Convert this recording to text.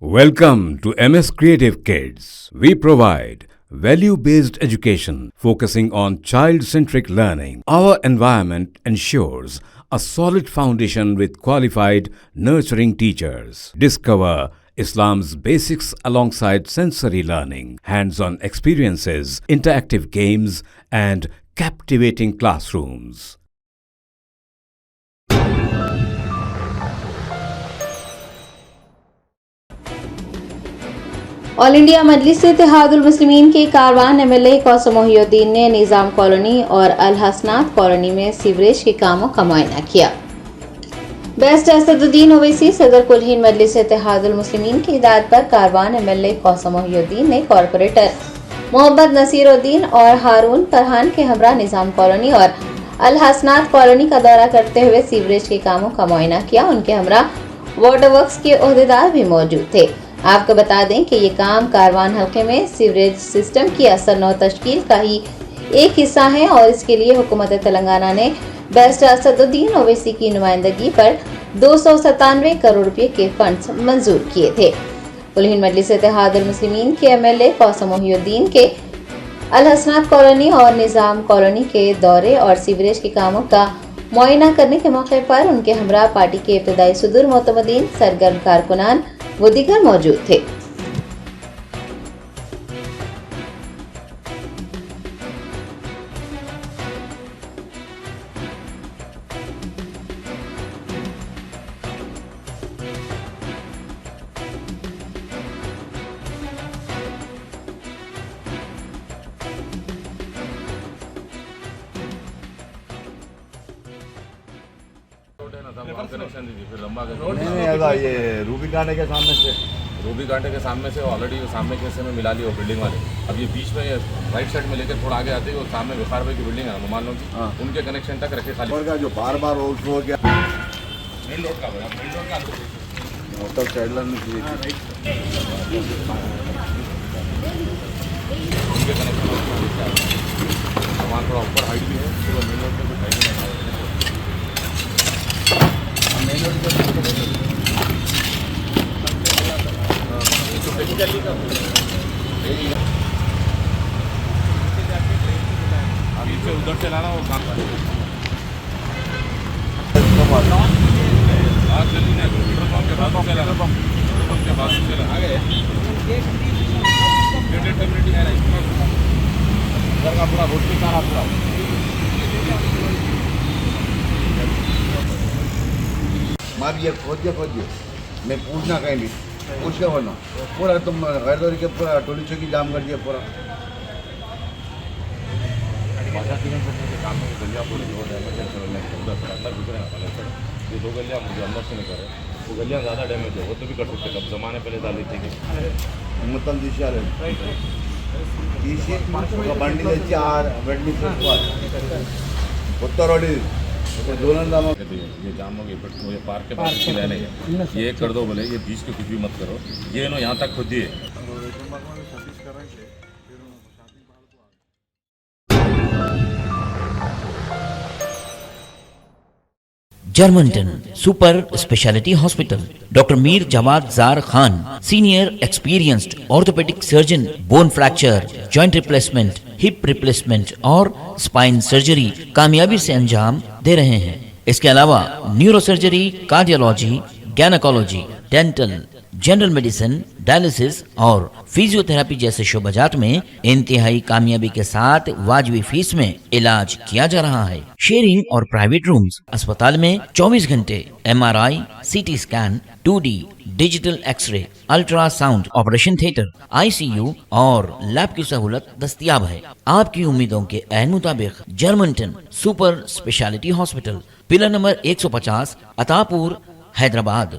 Welcome to MS Creative Kids. We provide value-based education focusing on child-centric learning. Our environment ensures a solid foundation with qualified, nurturing teachers. Discover Islam's basics alongside sensory learning, hands-on experiences, interactive games, and captivating classrooms. All India Majlis Ittehadul Muslimeen के Karwan MLA कौसम Mohiuddin ने निज़ाम colony और अल हसनात colony में sewerage के कामों का मुआयना किया। Best Asaduddin Owaisi सदर कुल हिंद मजलिस इत्तेहादुल मुस्लिमीन की हिदायत पर कारवान एमएलए कौसम मोहिउद्दीन ने कॉरपोरेटर मोहम्मद नसीरुद्दीन और हारून फरहान के हमरा निज़ाम कॉलोनी और अल हसनात कॉलोनी का दौरा करते हुए सीवरेज के कामों का मुआयना किया। उनके हमरा वाटर वर्क्स के ओहदेदार भी मौजूद थे। आपको बता दें कि ये काम कारवान हल्के में सीवरेज सिस्टम की असर नौ तश्कील का ही एक हिस्सा है और इसके लिए हुकूमत तेलंगाना ने बेस्ट असदुद्दीन ओवैसी की नुमाइंदगी पर 297 करोड़ रुपए के फंड्स मंजूर किए थे। कुल हिंद मजलिस इत्तेहादुल मुस्लिमीन के एमएलए कौसम मोहिउद्दीन के अल हसनात कॉलोनी और निज़ाम कॉलोनी के दौरे और सीवरेज के कामों का मुआयना करने के मौके पर उनके हमरा पार्टी के इब्तदाई सदर मोतमदीन, सरगर्म कारकुनान वो दीगर मौजूद थे। कनेक्शन दीजिए फिर लंबा नहीं ऐसा ये रूबी कांटे के सामने से रूबी कांटे के सामने से ऑलरेडी सामने के हिस्से में मिला ली वो बिल्डिंग वाले। अब ये बीच में राइट साइड में लेकर थोड़ा आगे आते ही वो सामने विफार भाई की बिल्डिंग है हनुमान लोग की, उनके कनेक्शन तक रखे खाली का जो बार बार हो गया मेन रोड का मोटर चैडलर में उनके कनेक्शन सामान थोड़ा ऊपर हाइट भी है तो मेन रोड पर कुछ हाइट नहीं है। उधर से लाना वो काम का पूरा रोड पे सारा पूरा मार ये खोदिए मैं पूछना कहीं भी पूछ के बोलना पूरा तुम गैर दौरी के पूरा टोली चौकी जाम कर दिया पूरा काम में गलियाँ पूरी जो डैमेज है अंदर गुजरेगा पहले ये दो गलियाँ मुझे अंदर से नहीं करे वो गलियाँ ज़्यादा डैमेज है वो तो भी कर सकते कब जमाने पहले डाली थी कि మొత్తం తీసేయాలి తీసి ఒక బండి తెచ్చి ఆ వెంటనే చేసుకోవాలి కొత్త రోడ్ ఇది దూరం ये जाम हो गई बट मुझे पार्क के पास खिला नहीं है ये कर दो बोले ये बीच के कुछ भी मत करो ये नो यहाँ तक खुद ही है। Germanten super speciality hospital doctor Mir Jawad Zar Khan senior experienced orthopaedic surgeon bone fracture joint replacement hip replacement और स्पाइन सर्जरी कामयाबी से अंजाम दे रहे हैं। इसके अलावा neuro surgery, cardiology, gynaecology, dental, general medicine, dialysis और फिजियोथेरेपी जैसे शोबाजात में इंतहाई कामयाबी के साथ वाजबी फीस में इलाज किया जा रहा है। शेयरिंग और प्राइवेट रूम्स अस्पताल में 24 घंटे MRI, CT scan, 2D digital x-ray, ultrasound, operation theatre, ICU और लैब की सहूलत दस्तयाब है। आपकी उम्मीदों के ऐन मुताबिक Germanten super speciality hospital, pillar number 150, Attapur, Hyderabad.